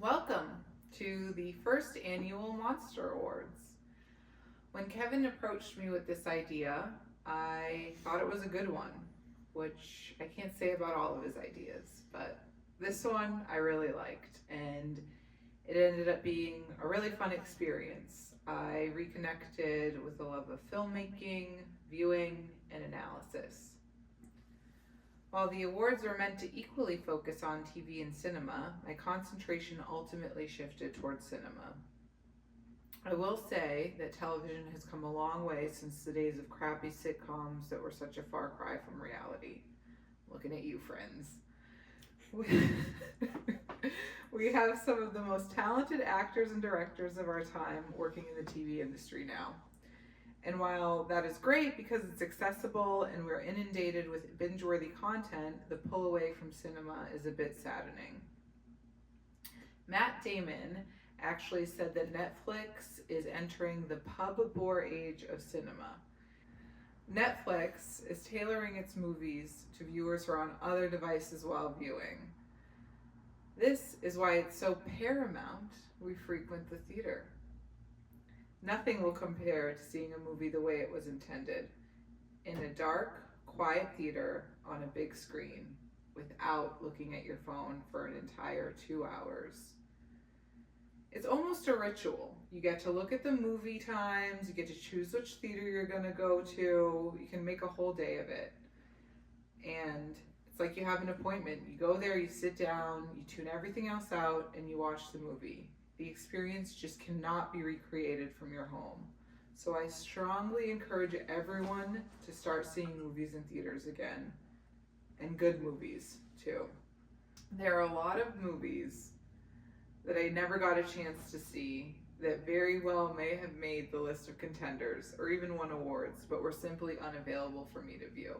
Welcome to the first annual Monster Awards. When Kevin approached me with this idea, I thought it was a good one, which I can't say about all of his ideas, but this one I really liked, and it ended up being a really fun experience. I reconnected with the love of filmmaking, viewing, and analysis. While the awards are meant to equally focus on TV and cinema, my concentration ultimately shifted towards cinema. I will say that television has come a long way since the days of crappy sitcoms that were such a far cry from reality. Looking at you, friends. We have some of the most talented actors and directors of our time working in the TV industry now. And while that is great because it's accessible and we're inundated with binge-worthy content, the pull away from cinema is a bit saddening. Matt Damon actually said that Netflix is entering the pub bore age of cinema. Netflix is tailoring its movies to viewers who are on other devices while viewing. This is why it's so paramount we frequent the theater. Nothing will compare to seeing a movie the way it was intended, in a dark, quiet theater on a big screen, without looking at your phone for an entire 2 hours. It's almost a ritual. You get to look at the movie times, you get to choose which theater you're going to go to, you can make a whole day of it. And it's like you have an appointment. You go there, you sit down, you tune everything else out, and you watch the movie. The experience just cannot be recreated from your home. So I strongly encourage everyone to start seeing movies in theaters again. And good movies, too. There are a lot of movies that I never got a chance to see that very well may have made the list of contenders or even won awards, but were simply unavailable for me to view.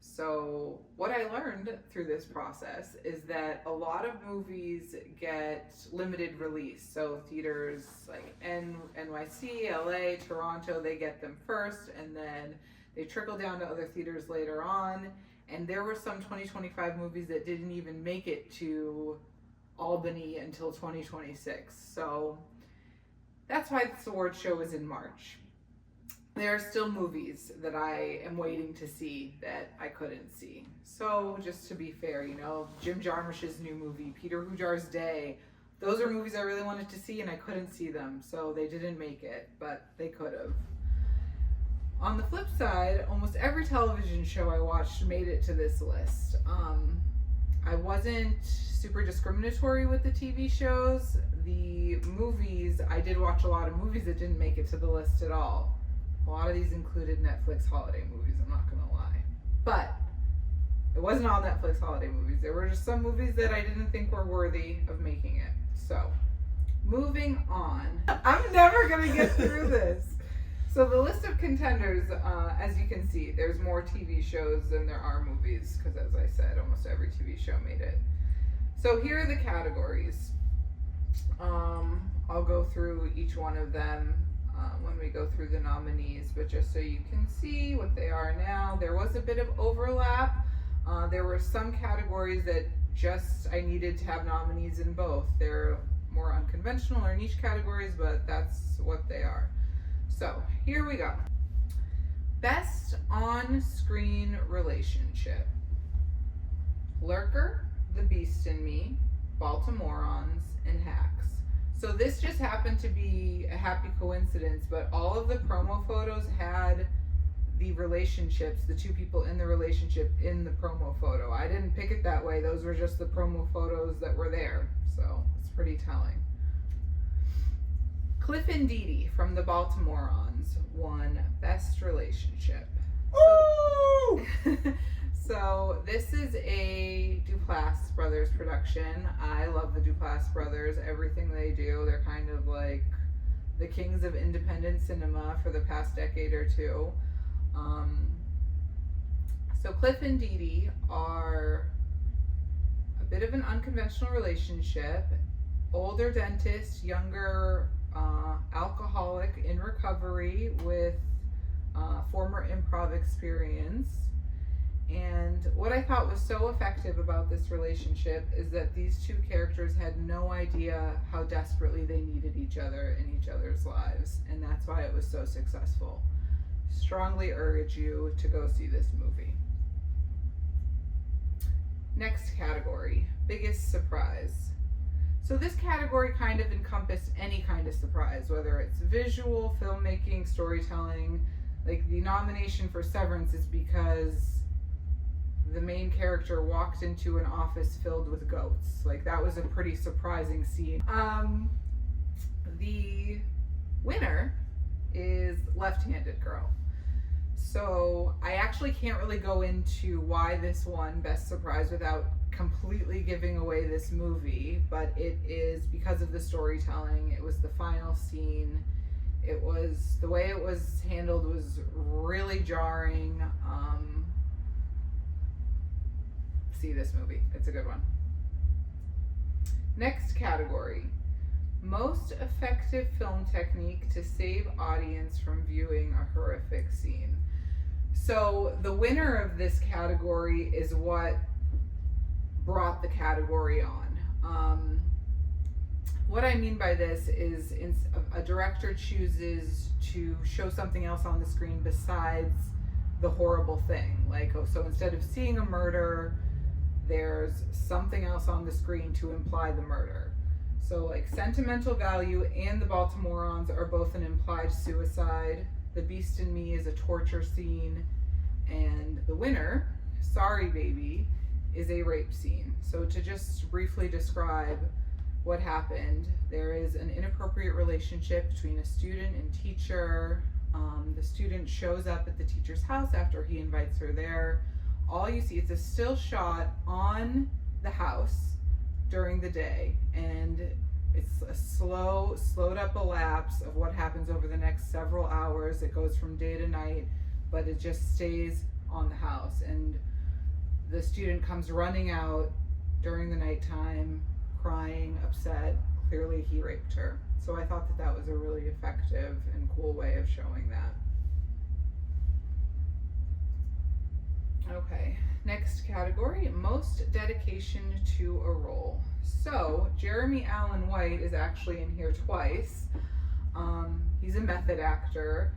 So what I learned through this process is that a lot of movies get limited release. So theaters like NYC, LA, Toronto, they get them first, and then they trickle down to other theaters later on. And there were some 2025 movies that didn't even make it to Albany until 2026. So that's why this award show is in March. There are still movies that I am waiting to see that I couldn't see. So just to be fair, Jim Jarmusch's new movie, Peter Hujar's Day, those are movies I really wanted to see and I couldn't see them. So they didn't make it, but they could have. On the flip side, almost every television show I watched made it to this list. I wasn't super discriminatory with the TV shows. The movies, I did watch a lot of movies that didn't make it to the list at all. A lot of these included Netflix holiday movies, I'm not going to lie. But it wasn't all Netflix holiday movies. There were just some movies that I didn't think were worthy of making it. So, moving on. I'm never going to get through this. So the list of contenders, as you can see, there's more TV shows than there are movies, because as I said, almost every TV show made it. So here are the categories. I'll go through each one of them when we go through the nominees, but just so you can see what they are now. There was a bit of overlap. There were some categories that just I needed to have nominees in both. They're more unconventional or niche categories, but that's what they are. So here we go. Best on-screen relationship. Lurker, The Beast in Me, Baltimoreans, and Hacks. So this just happened to be a happy coincidence, but all of the promo photos had the relationships, the two people in the relationship in the promo photo. I didn't pick it that way. Those were just the promo photos that were there. So it's pretty telling. Cliff and Dee Dee from the Baltimoreans won Best Relationship. Woo! So this is a Duplass Brothers production. I love the Duplass Brothers, everything they do. They're kind of like the kings of independent cinema for the past decade or two. So Cliff and Dee Dee are a bit of an unconventional relationship. Older dentist, younger alcoholic in recovery with former improv experience. And what I thought was so effective about this relationship is that these two characters had no idea how desperately they needed each other in each other's lives, and that's why it was so successful. Strongly urge you to go see this movie. Next category, biggest surprise. So this category kind of encompassed any kind of surprise, whether it's visual, filmmaking, storytelling. Like the nomination for Severance is because the main character walked into an office filled with goats. Like that was a pretty surprising scene. The winner is Left-Handed Girl. So I actually can't really go into why this won Best Surprise without completely giving away this movie, but it is because of the storytelling. It was the final scene. It was, the way it was handled was really jarring. See this movie. It's a good one. Next category. Most effective film technique to save audience from viewing a horrific scene. So the winner of this category is what brought the category on. What I mean by this is a director chooses to show something else on the screen besides the horrible thing. Like, so instead of seeing a murder, there's something else on the screen to imply the murder. So like Sentimental Value and The Baltimoreans are both an implied suicide. The Beast in Me is a torture scene. And the winner, Sorry Baby, is a rape scene. So to just briefly describe what happened, there is an inappropriate relationship between a student and teacher. The student shows up at the teacher's house after he invites her there. All you see, it's a still shot on the house during the day, and it's a slowed up elapse of what happens over the next several hours. It goes from day to night, but it just stays on the house, and the student comes running out during the nighttime, crying, upset. Clearly he raped her. So I thought that that was a really effective and cool way of showing that. Okay, next category, most dedication to a role. So Jeremy Allen White is actually in here twice. He's a method actor.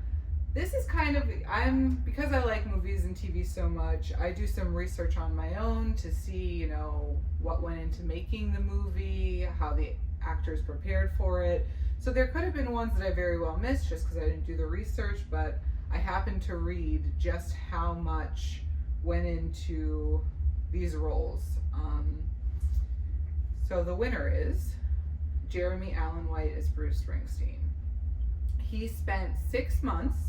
This is kind of, because I like movies and TV so much, I do some research on my own to see, what went into making the movie, how the actors prepared for it. So there could have been ones that I very well missed just because I didn't do the research, but I happened to read just how much went into these roles. So the winner is Jeremy Allen White as Bruce Springsteen. He spent 6 months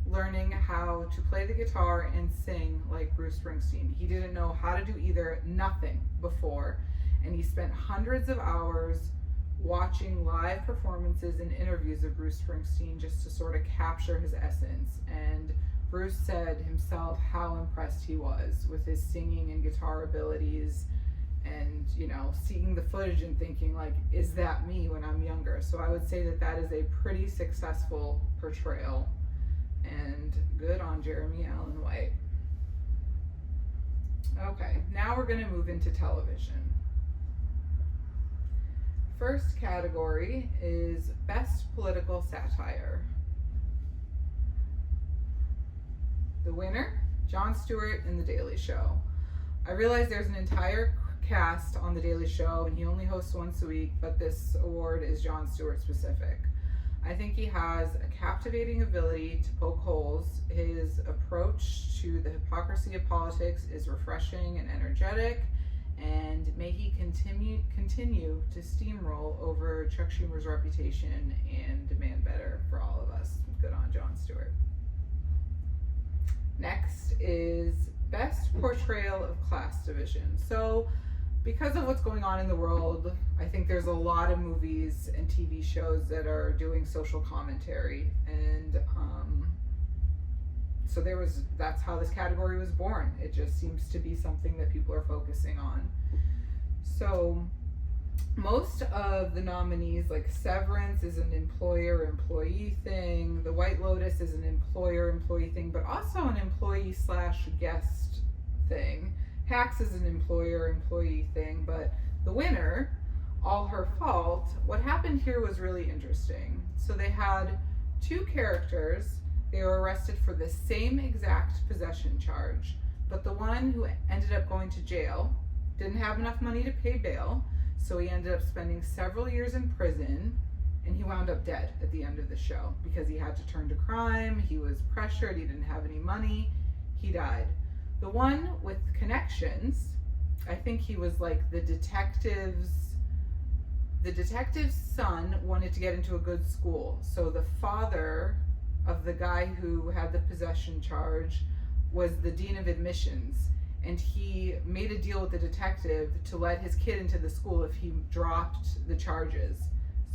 learning how to play the guitar and sing like Bruce Springsteen. He didn't know how to do nothing before, and he spent hundreds of hours watching live performances and interviews of Bruce Springsteen just to sort of capture his essence. And Bruce said himself how impressed he was with his singing and guitar abilities, and seeing the footage and thinking like, is that me when I'm younger? So I would say that that is a pretty successful portrayal, and good on Jeremy Allen White. Okay, now we're going to move into television. First category is Best Political Satire. The winner, Jon Stewart in The Daily Show. I realize there's an entire cast on The Daily Show and he only hosts once a week, but this award is Jon Stewart specific. I think he has a captivating ability to poke holes. His approach to the hypocrisy of politics is refreshing and energetic, and may he continue to steamroll over Chuck Schumer's reputation and demand better for all of us. Good on Jon Stewart. Next is Best Portrayal of Class Division. So because of what's going on in the world, I think there's a lot of movies and TV shows that are doing social commentary, and so that's how this category was born. It just seems to be something that people are focusing on. So most of the nominees, like Severance is an employer-employee thing, The White Lotus is an employer-employee thing, but also an employee/guest thing. Hacks is an employer-employee thing, but the winner, all her fault. What happened here was really interesting. So they had two characters. They were arrested for the same exact possession charge, but the one who ended up going to jail didn't have enough money to pay bail, so he ended up spending several years in prison, and he wound up dead at the end of the show because he had to turn to crime, he was pressured, he didn't have any money, he died. The one with connections, I think he was like the detective's son wanted to get into a good school, so the father of the guy who had the possession charge was the dean of admissions, and he made a deal with the detective to let his kid into the school if he dropped the charges.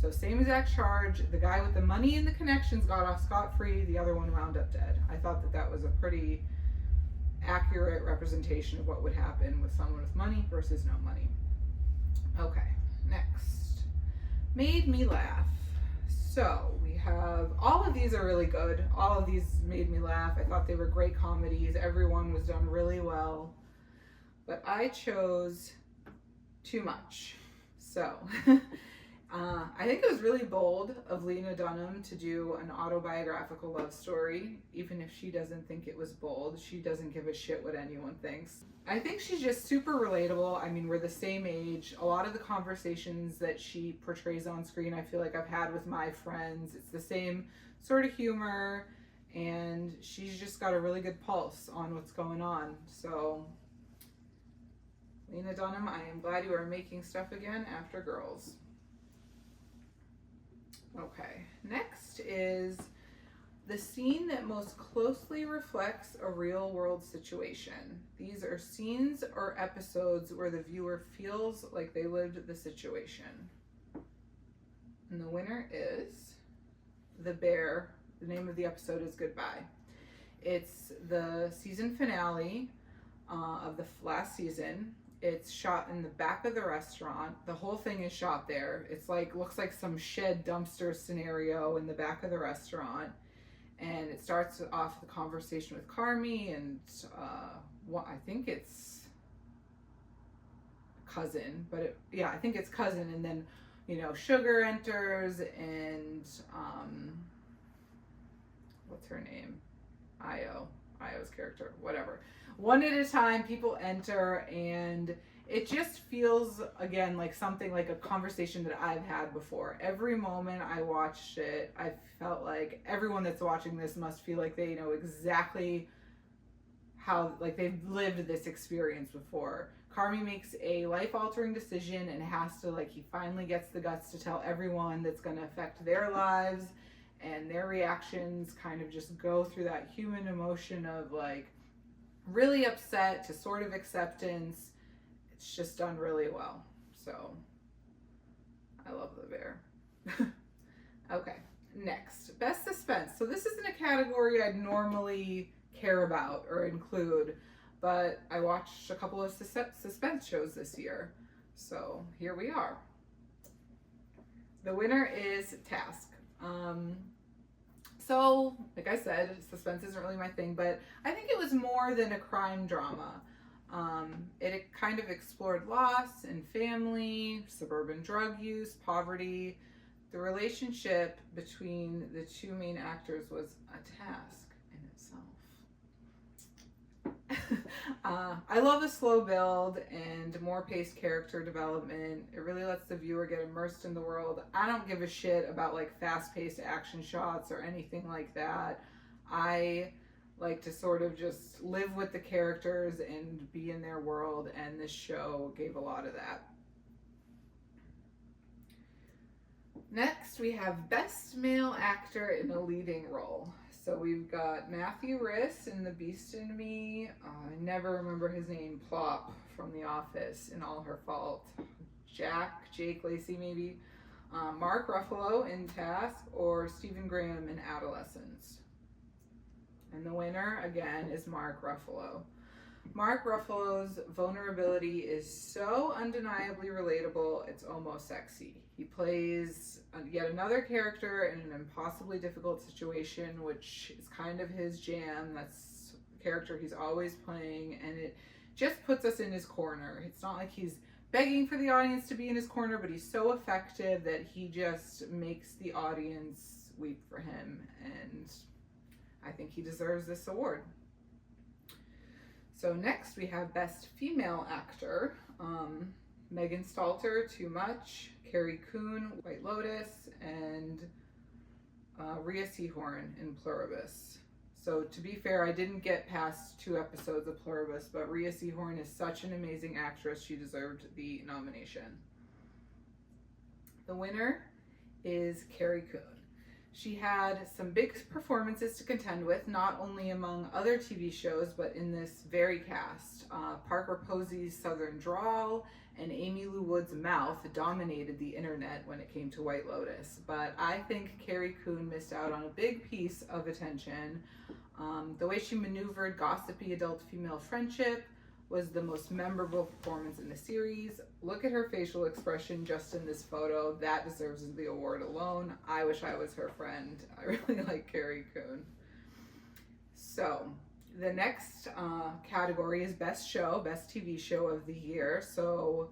So same exact charge, the guy with the money and the connections got off scot-free, the other one wound up dead. I thought that was a pretty accurate representation of what would happen with someone with money versus no money. Okay, next. Made me laugh. So we have, all of these are really good. All of these made me laugh. I thought they were great comedies. Everyone was done really well. But I chose Too Much. So I think it was really bold of Lena Dunham to do an autobiographical love story, even if she doesn't think it was bold. She doesn't give a shit what anyone thinks. I think she's just super relatable. I mean, we're the same age. A lot of the conversations that she portrays on screen, I feel like I've had with my friends. It's the same sort of humor, and she's just got a really good pulse on what's going on. So, Lena Dunham, I am glad you are making stuff again after Girls. Okay, next is the scene that most closely reflects a real world situation. These are scenes or episodes where the viewer feels like they lived the situation. And the winner is The Bear. The name of the episode is Goodbye. It's the season finale of the last season. It's shot in the back of the restaurant. The whole thing is shot there. It's like, looks like some shed dumpster scenario in the back of the restaurant. And it starts off the conversation with Carmi and I think it's cousin, but I think it's cousin. And then, Sugar enters and what's her name? Io's character, whatever. One at a time, people enter, and it just feels, again, like something like a conversation that I've had before. Every moment I watched it, I felt like everyone that's watching this must feel like they know exactly how, like, they've lived this experience before. Carmi makes a life-altering decision and has to, like, he finally gets the guts to tell everyone that's going to affect their lives, and their reactions kind of just go through that human emotion of, like, really upset to sort of acceptance. It's just done really well. So I love The Bear. Okay, next, best suspense. So this isn't a category I'd normally care about or include, but I watched a couple of suspense shows this year, so here we are. The winner is Task. So, like I said, suspense isn't really my thing, but I think it was more than a crime drama. It kind of explored loss and family, suburban drug use, poverty. The relationship between the two main actors was a task in itself. I love a slow build and more paced character development. It really lets the viewer get immersed in the world. I don't give a shit about like fast-paced action shots or anything like that. I like to sort of just live with the characters and be in their world, and this show gave a lot of that. Next, we have Best Male Actor in a Leading Role. So we've got Matthew Rhys in The Beast in Me. I never remember his name. Plop from The Office in All Her Fault. Jake Lacey maybe. Mark Ruffalo in Task, or Stephen Graham in Adolescence. And the winner, again, is Mark Ruffalo. Mark Ruffalo's vulnerability is so undeniably relatable, it's almost sexy. He plays yet another character in an impossibly difficult situation, which is kind of his jam. That's the character he's always playing, and it just puts us in his corner. It's not like he's begging for the audience to be in his corner, but he's so effective that he just makes the audience weep for him, and I think he deserves this award. So next we have Best Female Actor. Megan Stalter, Too Much, Carrie Coon, White Lotus, and Rhea Seehorn in Pluribus. So to be fair, I didn't get past 2 episodes of Pluribus, but Rhea Seehorn is such an amazing actress. She deserved the nomination. The winner is Carrie Coon. She had some big performances to contend with, not only among other TV shows, but in this very cast. Parker Posey's Southern Drawl and Amy Lou Wood's mouth dominated the internet when it came to White Lotus. But I think Carrie Coon missed out on a big piece of attention. The way she maneuvered gossipy adult female friendship was the most memorable performance in the series. Look at her facial expression just in this photo. That deserves the award alone. I wish I was her friend. I really like Carrie Coon. So the next category is Best Show, Best TV Show of the Year. So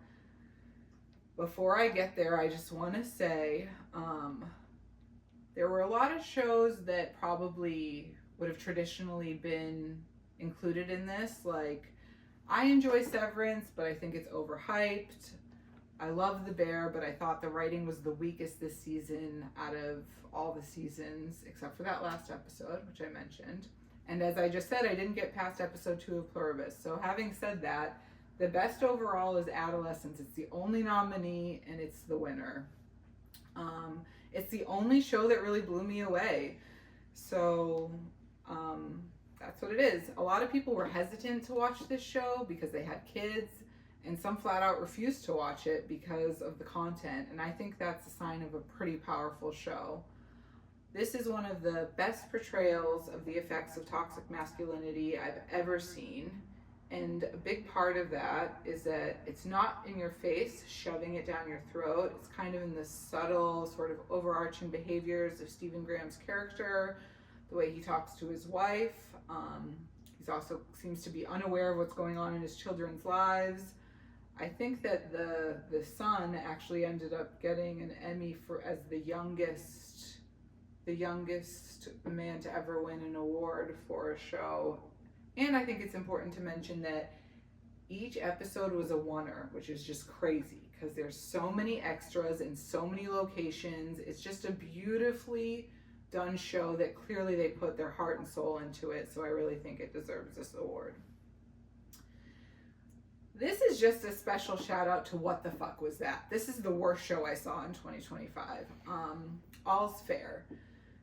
before I get there, I just want to say there were a lot of shows that probably would have traditionally been included in this. Like, I enjoy Severance, but I think it's overhyped. I love The Bear, but I thought the writing was the weakest this season out of all the seasons, except for that last episode, which I mentioned. And as I just said, I didn't get past episode 2 of Pluribus. So having said that, the best overall is Adolescence. It's the only nominee, and it's the winner. It's the only show that really blew me away. So that's what it is. A lot of people were hesitant to watch this show because they had kids, and some flat out refused to watch it because of the content. And I think that's a sign of a pretty powerful show. This is one of the best portrayals of the effects of toxic masculinity I've ever seen. And a big part of that is that it's not in your face, shoving it down your throat. It's kind of in the subtle, sort of overarching behaviors of Stephen Graham's character, the way he talks to his wife. He's also seems to be unaware of what's going on in his children's lives. I think that the son actually ended up getting an Emmy for as the youngest man to ever win an award for a show. And I think it's important to mention that each episode was a oneer, which is just crazy because there's so many extras in so many locations. It's just a beautifully done show that clearly they put their heart and soul into it. So I really think it deserves this award. This is just a special shout out to What the Fuck Was That? This is the worst show I saw in 2025. All's Fair.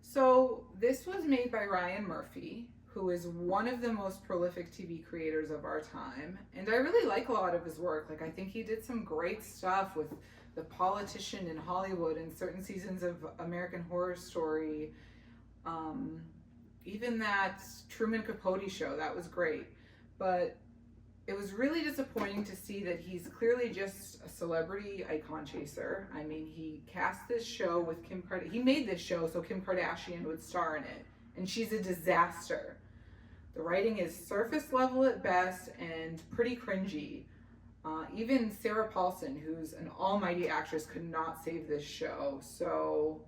So this was made by Ryan Murphy, who is one of the most prolific TV creators of our time. And I really like a lot of his work. Like, I think he did some great stuff with The Politician in Hollywood and certain seasons of American Horror Story. Even that Truman Capote show, that was great. But it was really disappointing to see that he's clearly just a celebrity icon chaser. I mean, he cast this show with Kim Kardashian. He made this show so Kim Kardashian would star in it. And she's a disaster. The writing is surface level at best and pretty cringy. Even Sarah Paulson, who's an almighty actress, could not save this show. So,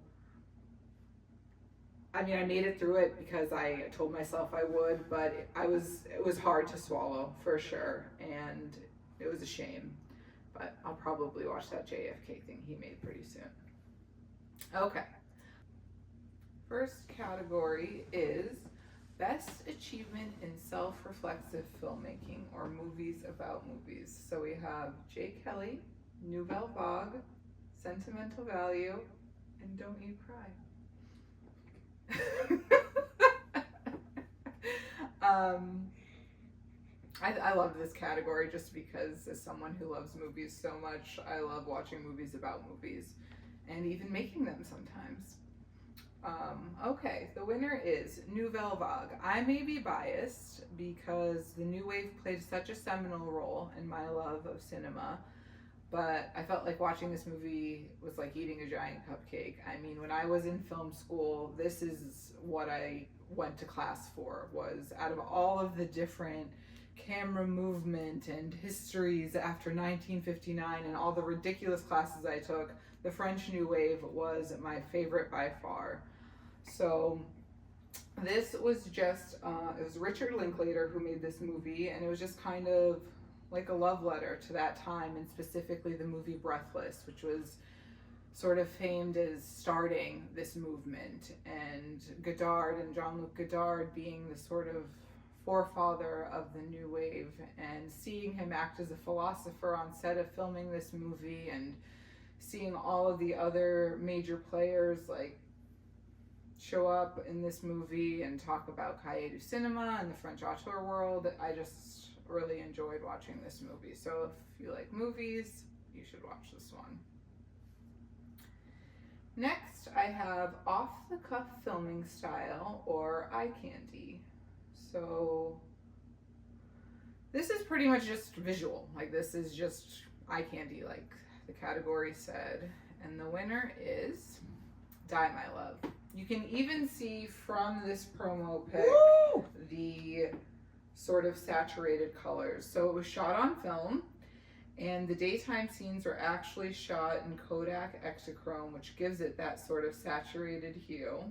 I mean, I made it through it because I told myself I would, but it was hard to swallow for sure, and it was a shame. But I'll probably watch that JFK thing he made pretty soon. Okay. First category is Best Achievement in Self-Reflexive Filmmaking, or Movies About Movies. So we have Jay Kelly, Nouvelle Vague, Sentimental Value, and Don't You Cry. I love this category just because as someone who loves movies so much, I love watching movies about movies and even making them sometimes. Okay, the winner is Nouvelle Vague. I may be biased because the New Wave played such a seminal role in my love of cinema, but I felt like watching this movie was like eating a giant cupcake. I mean, when I was in film school, this is what I went to class for, was out of all of the different camera movement and histories after 1959 and all the ridiculous classes I took, the French New Wave was my favorite by far. So this was just, it was Richard Linklater who made this movie, and it was just kind of like a love letter to that time, and specifically the movie Breathless, which was sort of famed as starting this movement, and Godard and Jean-Luc Godard being the sort of forefather of the new wave, and seeing him act as a philosopher on set of filming this movie, and seeing all of the other major players like show up in this movie and talk about cahiers du cinema and the French auteur world. I just really enjoyed watching this movie. So if you like movies, you should watch this one. Next, I have off-the-cuff filming style, or eye candy. So this is pretty much just visual. Like, this is just eye candy, like the category said. And the winner is Die My Love. You can even see from this promo pic the sort of saturated colors. So it was shot on film, and the daytime scenes were actually shot in Kodak Ektachrome, which gives it that sort of saturated hue.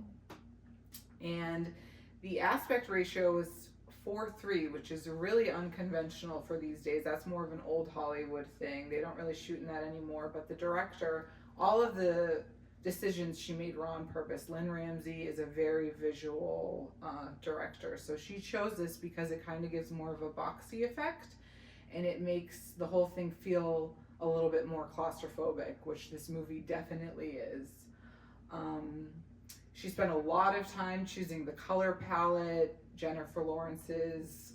And the aspect ratio was 4:3, which is really unconventional for these days. That's more of an old Hollywood thing. They don't really shoot in that anymore. But the director, all of the decisions she made were on purpose. Lynn Ramsey is a very visual director. So she chose this because it kind of gives more of a boxy effect, and it makes the whole thing feel a little bit more claustrophobic, which this movie definitely is. She spent a lot of time choosing the color palette. Jennifer Lawrence's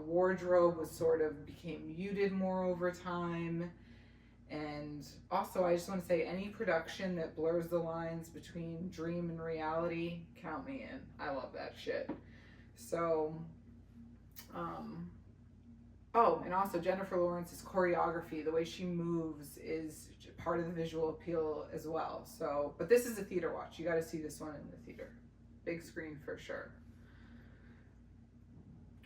wardrobe became muted more over time. And also, I just want to say, any production that blurs the lines between dream and reality, count me in. I love that shit. So, oh, and also Jennifer Lawrence's choreography, the way she moves is part of the visual appeal as well. So, but this is a theater watch. You got to see this one in the theater. Big screen for sure.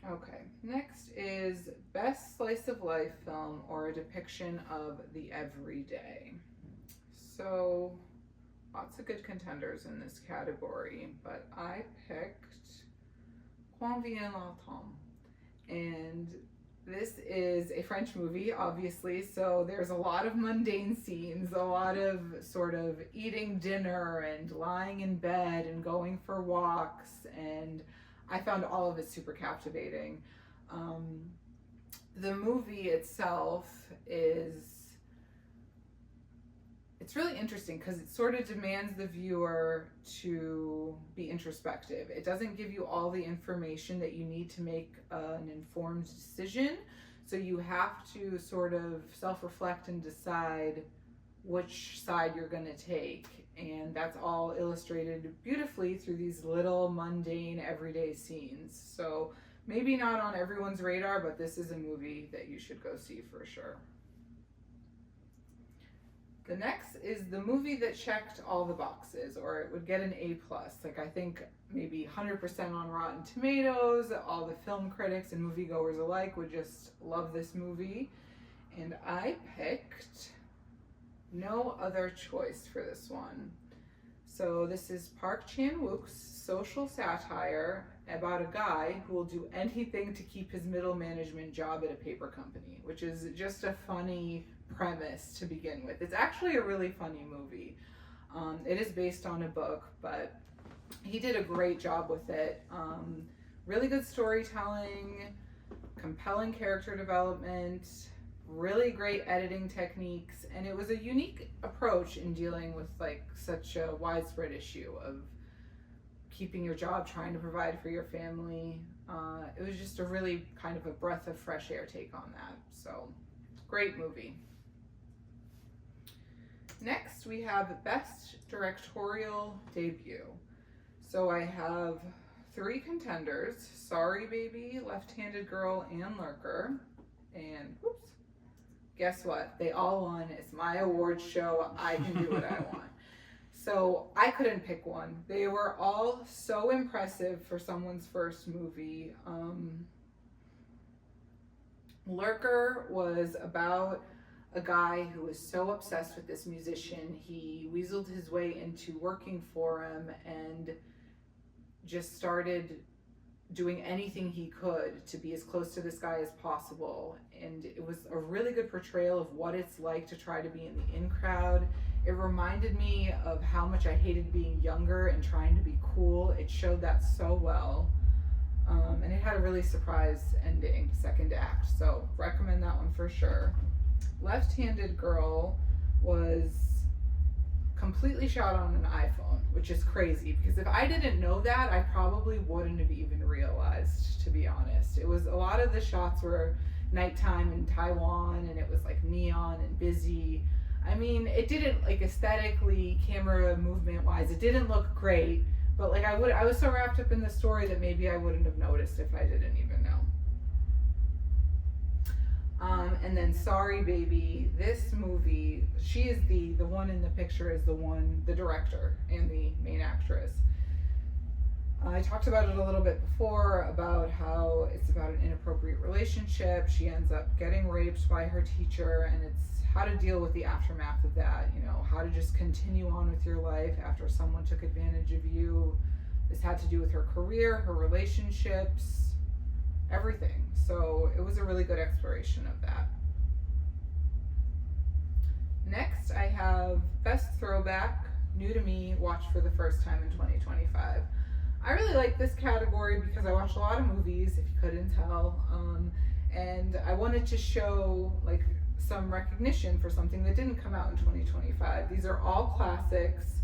Okay, next is best slice of life film or a depiction of the everyday. So, lots of good contenders in this category, but I picked Quand vient l'automne. And this is a French movie, obviously, so there's a lot of mundane scenes, a lot of sort of eating dinner and lying in bed and going for walks, and I found all of it super captivating. The movie itself it's really interesting because it sort of demands the viewer to be introspective. It doesn't give you all the information that you need to make an informed decision. So you have to sort of self-reflect and decide which side you're going to take. And that's all illustrated beautifully through these little mundane everyday scenes. So maybe not on everyone's radar, but this is a movie that you should go see for sure. The next is the movie that checked all the boxes, or it would get an A+. Like, I think maybe 100% on Rotten Tomatoes. All the film critics and moviegoers alike would just love this movie. And I picked No Other Choice for this one. So this is Park Chan-wook's social satire about a guy who will do anything to keep his middle management job at a paper company, which is just a funny premise to begin with. It's actually a really funny movie. It is based on a book, but he did a great job with it. Really good storytelling, compelling character development, really great editing techniques, and it was a unique approach in dealing with like such a widespread issue of keeping your job, trying to provide for your family. It was just a really kind of a breath of fresh air take on that. So, great movie. Next, we have Best Directorial Debut. So I have 3 contenders: Sorry Baby, Left-Handed Girl, and Lurker. And whoops, guess what? They all won. It's my awards show. I can do what I want. So I couldn't pick one. They were all so impressive for someone's first movie. Lurker was about a guy who was so obsessed with this musician, he weaseled his way into working for him and just started doing anything he could to be as close to this guy as possible. And it was a really good portrayal of what it's like to try to be in the in crowd. It reminded me of how much I hated being younger and trying to be cool. It showed that so well. And it had a really surprise ending, second act. So recommend that one for sure. Left-Handed Girl was completely shot on an iPhone, which is crazy because if I didn't know that, I probably wouldn't have even realized, to be honest. It was a lot of the shots were nighttime in Taiwan and it was like neon and busy. I mean, it didn't, like, aesthetically, camera movement wise, it didn't look great, but like I was so wrapped up in the story that maybe I wouldn't have noticed if I didn't even know. And then Sorry Baby, this movie, she is the one in the picture is the director and the main actress. I talked about it a little bit before about how it's about an inappropriate relationship. She ends up getting raped by her teacher, and it's how to deal with the aftermath of that, you know, how to just continue on with your life after someone took advantage of you. This had to do with her career, her relationships, everything. So it was a really good exploration of that. Next, I have Best Throwback, New to Me, watched for the first time in 2025. I really like this category because I watched a lot of movies, if you couldn't tell, and I wanted to show like some recognition for something that didn't come out in 2025. These are all classics.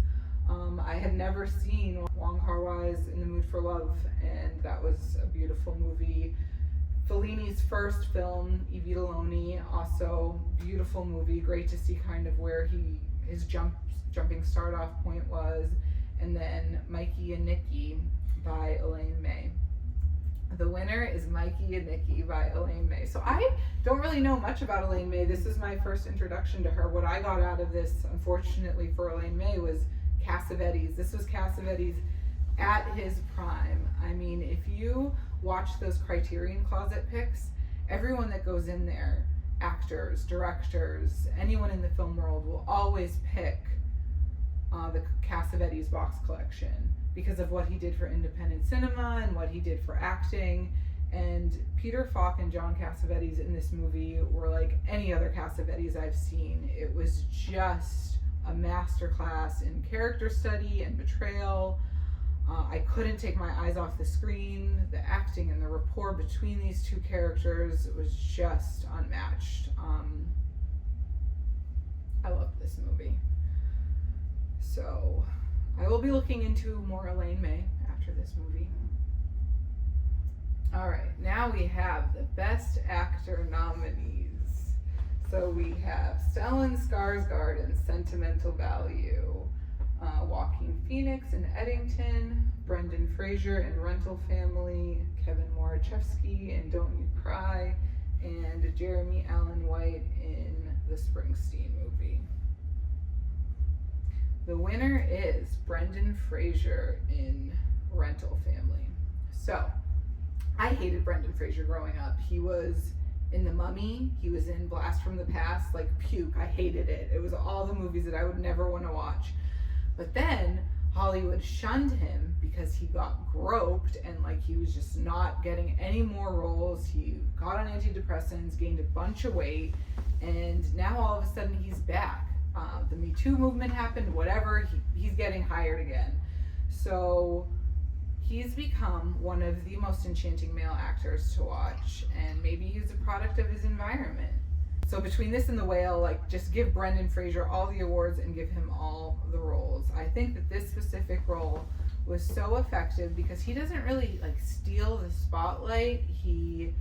I had never seen Wong Kar-wai's In the Mood for Love, and that was a beautiful movie. Fellini's first film, I Vitelloni, also beautiful movie. Great to see kind of where his jumping start off point was. And then Mikey and Nikki by Elaine May. The winner is Mikey and Nikki by Elaine May. So I don't really know much about Elaine May. This is my first introduction to her. What I got out of this, unfortunately for Elaine May, was Cassavetes. This was Cassavetes at his prime. I mean, if you watch those Criterion Closet picks, everyone that goes in there, actors, directors, anyone in the film world will always pick the Cassavetes box collection because of what he did for independent cinema and what he did for acting. And Peter Falk and John Cassavetes in this movie were like any other Cassavetes I've seen. It was just a masterclass in character study and betrayal. I couldn't take my eyes off the screen. The acting and the rapport between these two characters was just unmatched. I love this movie. So I will be looking into more Elaine May after this movie. All right, now we have the Best Actor nominees. So we have Stellan Skarsgård in Sentimental Value, Joaquin Phoenix in Eddington, Brendan Fraser in Rental Family, Kevin Moraczewski in Don't You Cry, and Jeremy Allen White in the Springsteen movie. The winner is Brendan Fraser in Rental Family. So, I hated Brendan Fraser growing up. He was in The Mummy, he was in Blast from the Past, like puke. I hated it. It was all the movies that I would never want to watch. But then Hollywood shunned him because he got groped and like he was just not getting any more roles. He got on antidepressants, gained a bunch of weight, and now all of a sudden he's back. The Me Too movement happened, whatever, he's getting hired again. So he's become one of the most enchanting male actors to watch, and maybe he's a product of his environment. So between this and The Whale, like, just give Brendan Fraser all the awards and give him all the roles. I think that this specific role was so effective because he doesn't really like steal the spotlight. He's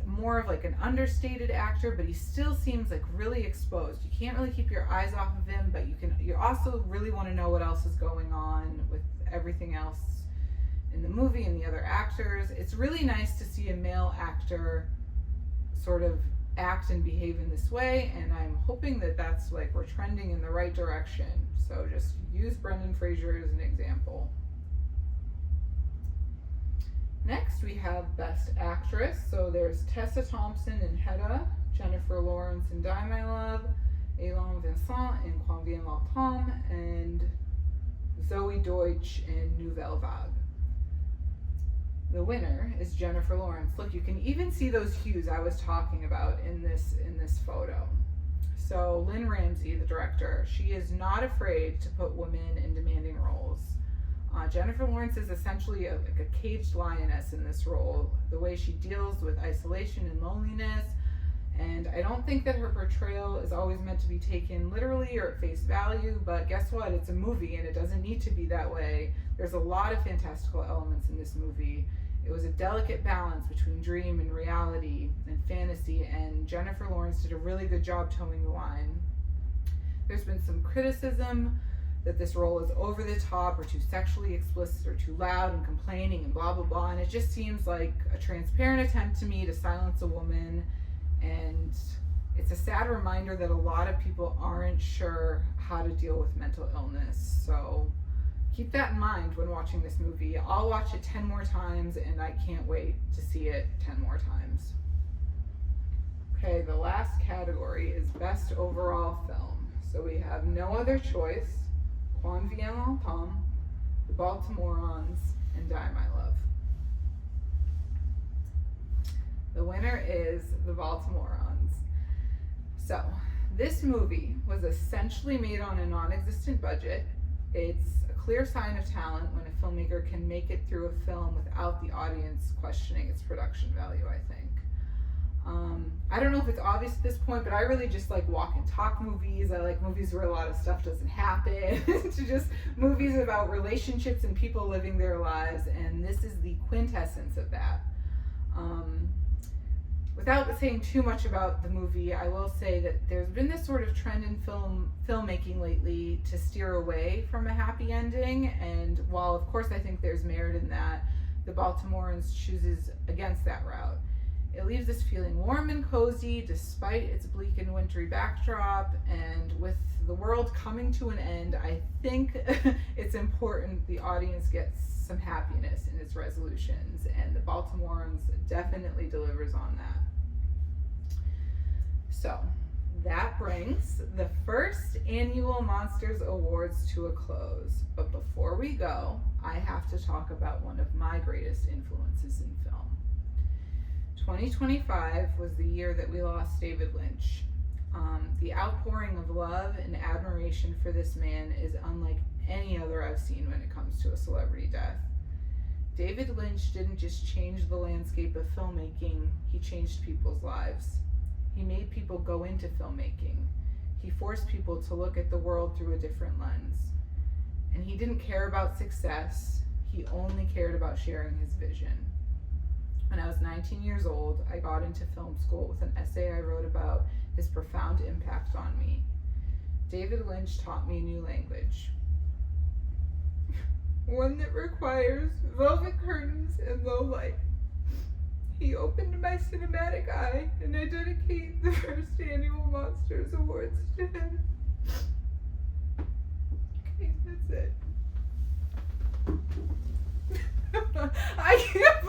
more of like an understated actor, but he still seems like really exposed. You can't really keep your eyes off of him, but you also really want to know what else is going on with everything else in the movie and the other actors. It's really nice to see a male actor sort of act and behave in this way, and I'm hoping that that's like we're trending in the right direction. So just use Brendan Fraser as an example. Next, we have Best Actress. So there's Tessa Thompson in Hedda, Jennifer Lawrence in Die My Love, Elan Vincent in Quand Vient l'Automne, and Zoe Deutsch in Nouvelle Vague. The winner is Jennifer Lawrence. Look, you can even see those hues I was talking about in this photo. So Lynn Ramsey, the director, she is not afraid to put women in demanding roles. Jennifer Lawrence is essentially like a caged lioness in this role. The way she deals with isolation and loneliness, and I don't think that her portrayal is always meant to be taken literally or at face value, but guess what? It's a movie and it doesn't need to be that way. There's a lot of fantastical elements in this movie. It was a delicate balance between dream and reality and fantasy, and Jennifer Lawrence did a really good job towing the line. There's been some criticism that this role is over the top or too sexually explicit or too loud and complaining and blah, blah, blah, and it just seems like a transparent attempt to me to silence a woman, and it's a sad reminder that a lot of people aren't sure how to deal with mental illness. So keep that in mind when watching this movie. I'll watch it 10 more times, and I can't wait to see it 10 more times. Okay, the last category is Best Overall Film. So we have No Other Choice, Quand Vient l'Automne, The Baltimoreans, and Die My Love. The winner is The Baltimoreans. So, this movie was essentially made on a non-existent budget. It's a clear sign of talent when a filmmaker can make it through a film without the audience questioning its production value, I think. I don't know if it's obvious at this point, but I really just like walk and talk movies. I like movies where a lot of stuff doesn't happen. To just movies about relationships and people living their lives, and this is the quintessence of that. Without saying too much about the movie, I will say that there's been this sort of trend in filmmaking lately to steer away from a happy ending, and while of course I think there's merit in that, The Baltimoreans chooses against that route. It leaves us feeling warm and cozy despite its bleak and wintry backdrop, and with the world coming to an end, I think it's important the audience gets some happiness in its resolutions, and The Baltimoreans definitely delivers on that. So that brings the first annual Monsters Awards to a close. But before we go, I have to talk about one of my greatest influences in film. 2025 was the year that we lost David Lynch. The outpouring of love and admiration for this man is unlike any other I've seen when it comes to a celebrity death. David Lynch didn't just change the landscape of filmmaking, he changed people's lives. He made people go into filmmaking. He forced people to look at the world through a different lens. And he didn't care about success, he only cared about sharing his vision. When I was 19 years old, I got into film school with an essay I wrote about his profound impact on me. David Lynch taught me a new language. One that requires velvet curtains and low light. He opened my cinematic eye, and I dedicate the first annual Monsters Awards to him. Okay, that's it. I can't believe